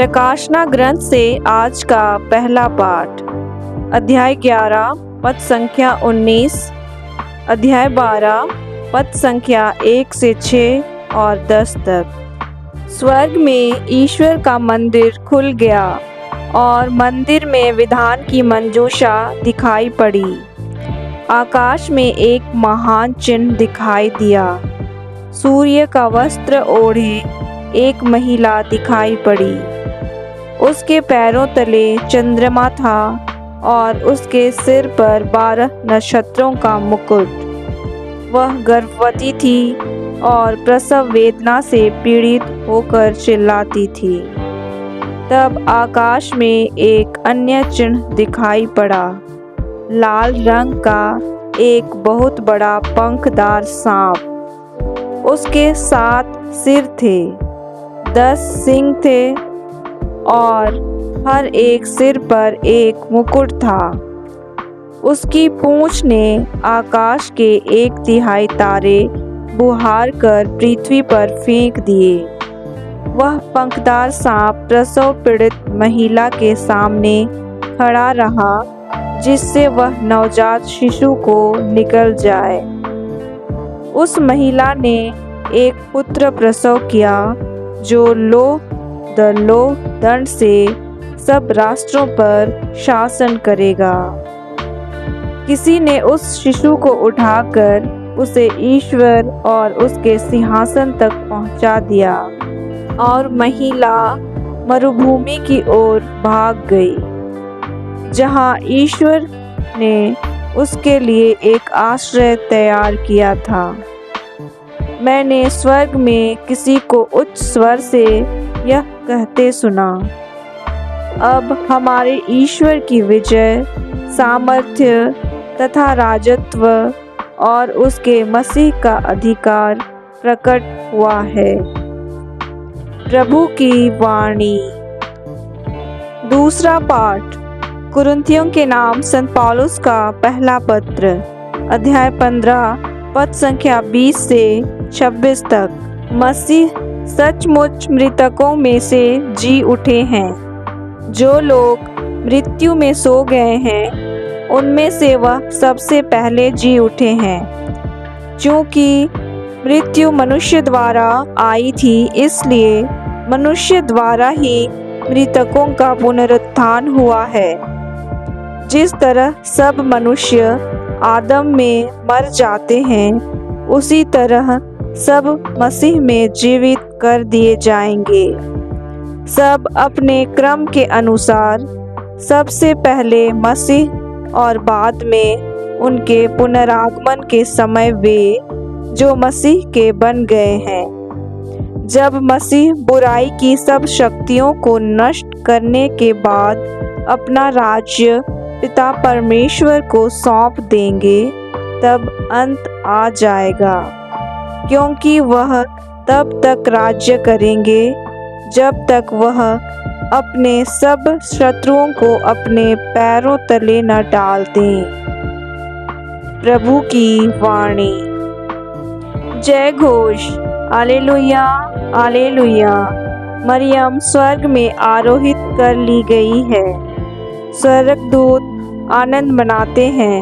प्रकाशना ग्रंथ से आज का पहला पाठ। अध्याय 11 पद संख्या 19, अध्याय 12 पद संख्या 1 से 6 और 10 तक। स्वर्ग में ईश्वर का मंदिर खुल गया और मंदिर में विधान की मंजूषा दिखाई पड़ी। आकाश में एक महान चिन्ह दिखाई दिया। सूर्य का वस्त्र ओढ़े एक महिला दिखाई पड़ी। उसके पैरों तले चंद्रमा था और उसके सिर पर 12 नक्षत्रों का मुकुट। वह गर्भवती थी और प्रसव वेदना से पीड़ित होकर चिल्लाती थी। तब आकाश में एक अन्य चिन्ह दिखाई पड़ा। लाल रंग का एक बहुत बड़ा पंखदार सांप। उसके 7 सिर थे, 10 सींग थे और हर एक सिर पर एक मुकुट था। उसकी पूंछ ने आकाश के 1/3 तारे बुहार कर पृथ्वी पर फेंक दिए। वह पंखदार सांप प्रसव पीड़ित महिला के सामने खड़ा रहा, जिससे वह नवजात शिशु को निगल जाए। उस महिला ने एक पुत्र प्रसव किया, जो लोह दंड से सब राष्ट्रों पर शासन करेगा। किसी ने उस शिशु को उठाकर उसे ईश्वर और उसके सिंहासन तक पहुंचा दिया और महिला मरुभूमि की ओर भाग गई, जहां ईश्वर ने उसके लिए एक आश्रय तैयार किया था। मैंने स्वर्ग में किसी को उच्च स्वर से यह कहते सुना, अब हमारे ईश्वर की विजय, सामर्थ्य तथा राजत्व और उसके मसीह का अधिकार प्रकट हुआ है। प्रभु की वाणी। दूसरा पाठ। कुरिन्थियों के नाम संत पौलुस का पहला पत्र, अध्याय 15 पद संख्या 20 से 26 तक। मसीह सचमुच मृतकों में से जी उठे हैं। जो लोग मृत्यु में सो गए हैं, उनमें से वह सबसे पहले जी उठे हैं। क्योंकि मृत्यु मनुष्य द्वारा आई थी, इसलिए मनुष्य द्वारा ही मृतकों का पुनरुत्थान हुआ है। जिस तरह सब मनुष्य आदम में मर जाते हैं, उसी तरह सब मसीह में जीवित कर दिए जाएंगे। सब अपने क्रम के अनुसार, सबसे पहले मसीह और बाद में उनके पुनरागमन के समय वे जो मसीह के बन गए हैं। जब मसीह बुराई की सब शक्तियों को नष्ट करने के बाद अपना राज्य पिता परमेश्वर को सौंप देंगे, तब अंत आ जाएगा। क्योंकि वह तब तक राज्य करेंगे जब तक वह अपने सब शत्रुओं को अपने पैरों तले न डाल दें। प्रभु की वाणी। जय घोष। Hallelujah, hallelujah. मरियम स्वर्ग में आरोहित कर ली गई है। स्वर्गदूत आनंद मनाते हैं।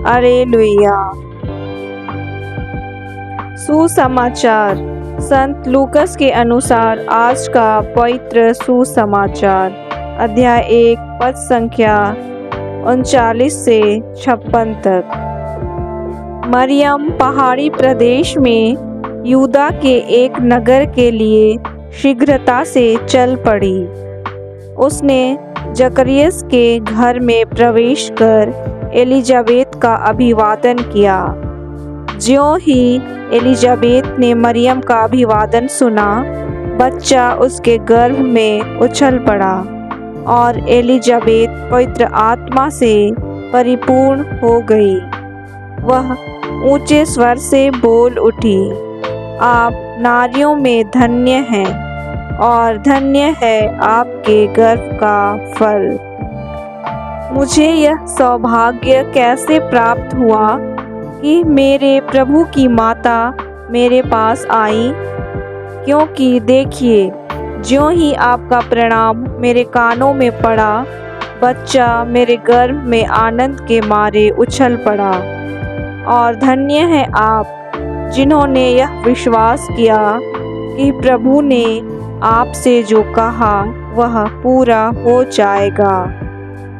हालेलुया। सुसमाचार। संत लूकस के अनुसार आज का पवित्र सुसमाचार, अध्याय 1 पद संख्या 39 से 56 तक। मरियम पहाड़ी प्रदेश में यूदा के एक नगर के लिए शीघ्रता से चल पड़ी। उसने जकरियस के घर में प्रवेश कर एलिजाबेत का अभिवादन किया। ज्यों ही एलिजाबेत ने मरियम का अभिवादन सुना, बच्चा उसके गर्भ में उछल पड़ा और एलिजाबेत पवित्र आत्मा से परिपूर्ण हो गई। वह ऊंचे स्वर से बोल उठी, आप नारियों में धन्य हैं और धन्य है आपके गर्भ का फल। मुझे यह सौभाग्य कैसे प्राप्त हुआ कि मेरे प्रभु की माता मेरे पास आई? क्योंकि देखिए, ज्यों ही आपका प्रणाम मेरे कानों में पड़ा, बच्चा मेरे गर्भ में आनंद के मारे उछल पड़ा। और धन्य है आप जिन्होंने यह विश्वास किया कि प्रभु ने आपसे जो कहा वह पूरा हो जाएगा।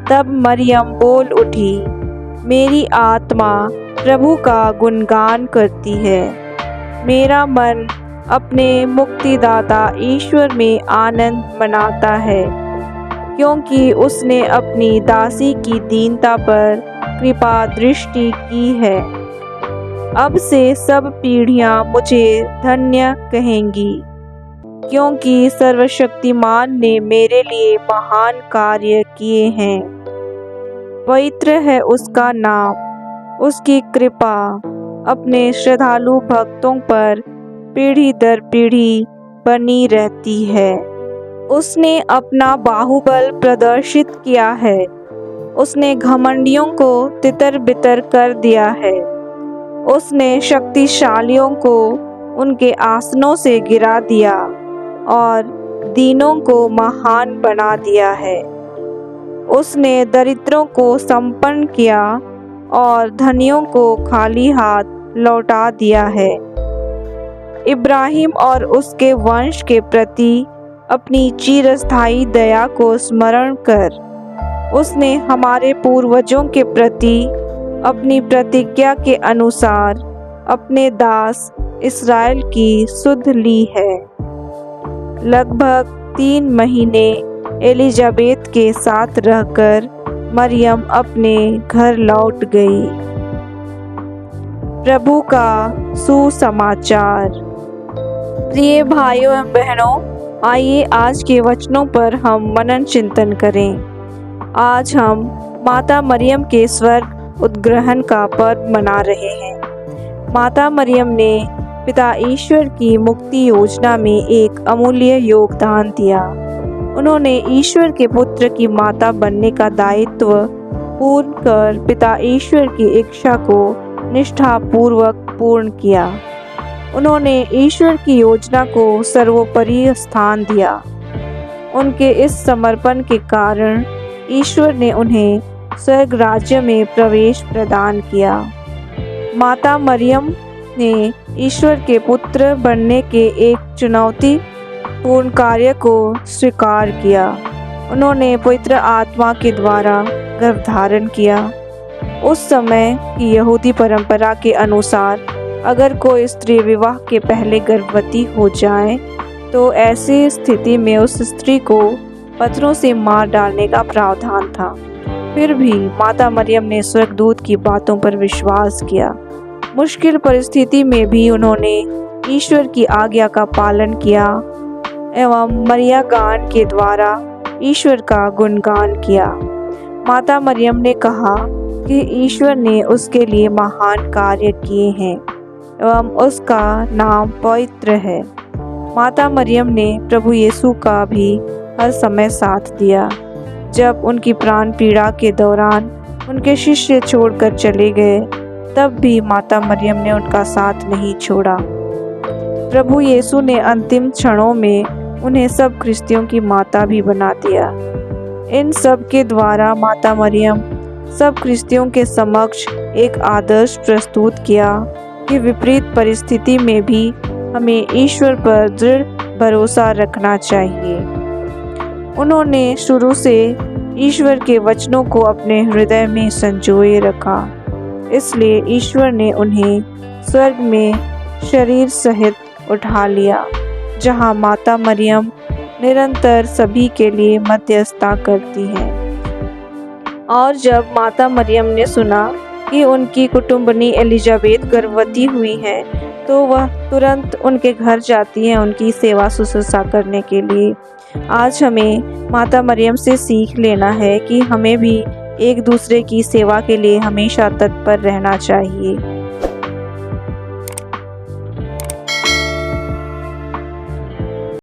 तब मरियम बोल उठी, मेरी आत्मा प्रभु का गुणगान करती है। मेरा मन अपने मुक्तिदाता ईश्वर में आनंद मनाता है, क्योंकि उसने अपनी दासी की दीनता पर कृपा दृष्टि की है। अब से सब पीढ़ियां मुझे धन्य कहेंगी, क्योंकि सर्वशक्तिमान ने मेरे लिए महान कार्य किए हैं। पवित्र है उसका नाम, उसकी कृपा अपने श्रद्धालु भक्तों पर पीढ़ी दर पीढ़ी बनी रहती है। उसने अपना बाहुबल प्रदर्शित किया है, उसने घमंडियों को तितर बितर कर दिया है। उसने शक्तिशालियों को उनके आसनों से गिरा दिया और दीनों को महान बना दिया है। उसने दरिद्रों को संपन्न किया और धनियों को खाली हाथ लौटा दिया है। इब्राहिम और उसके वंश के प्रति अपनी चिरस्थायी दया को स्मरण कर उसने हमारे पूर्वजों के प्रति अपनी प्रतिज्ञा के अनुसार अपने दास इस्राएल की सुध ली है। लगभग 3 महीने एलिजाबेथ के साथ रहकर मरियम अपने घर लौट गई। प्रभु का सुसमाचार। प्रिय भाइयों एवं बहनों, आइए आज के वचनों पर हम मनन चिंतन करें। आज हम माता मरियम के स्वर्ग उद्ग्रहण का पर्व मना रहे हैं। माता मरियम ने पिता ईश्वर की मुक्ति योजना में एक अमूल्य योगदान दिया। उन्होंने ईश्वर के पुत्र की माता बनने का दायित्व पूर्ण कर पिता ईश्वर की इच्छा को निष्ठापूर्वक पूर्ण किया। उन्होंने ईश्वर की योजना को सर्वोपरि स्थान दिया। उनके इस समर्पण के कारण ईश्वर ने उन्हें स्वर्ग राज्य में प्रवेश प्रदान किया। माता मरियम ने ईश्वर के पुत्र बनने के एक चुनौतीपूर्ण कार्य को स्वीकार किया। उन्होंने पवित्र आत्मा के द्वारा गर्भधारण किया। उस समय की यहूदी परंपरा के अनुसार अगर कोई स्त्री विवाह के पहले गर्भवती हो जाए तो ऐसी स्थिति में उस स्त्री को पत्थरों से मार डालने का प्रावधान था। फिर भी माता मरियम ने स्वर्गदूत की बातों पर विश्वास किया। मुश्किल परिस्थिति में भी उन्होंने ईश्वर की आज्ञा का पालन किया एवं मरिया गान के द्वारा ईश्वर का गुणगान किया। माता मरियम ने कहा कि ईश्वर ने उसके लिए महान कार्य किए हैं एवं उसका नाम पवित्र है। माता मरियम ने प्रभु यीशु का भी हर समय साथ दिया। जब उनकी प्राण पीड़ा के दौरान उनके शिष्य छोड़कर चले गए, तब भी माता मरियम ने उनका साथ नहीं छोड़ा। प्रभु यीशु ने अंतिम क्षणों में उन्हें सब ख्रिस्तियों की माता भी बना दिया। इन सब के द्वारा माता मरियम सब ख्रिस्तियों के समक्ष एक आदर्श प्रस्तुत किया कि विपरीत परिस्थिति में भी हमें ईश्वर पर दृढ़ भरोसा रखना चाहिए। उन्होंने शुरू से ईश्वर के वचनों को अपने हृदय में संजोए रखा, इसलिए ईश्वर ने उन्हें स्वर्ग में शरीर सहित उठा लिया, जहां माता मरियम निरंतर सभी के लिए मध्यस्थता करती हैं। और जब माता मरियम ने सुना कि उनकी कुटुंबनी एलिजाबेथ गर्भवती हुई है, तो वह तुरंत उनके घर जाती हैं उनकी सेवा शुश्रूषा करने के लिए। आज हमें माता मरियम से सीख लेना है कि हमें भी एक दूसरे की सेवा के लिए हमेशा तत्पर रहना चाहिए।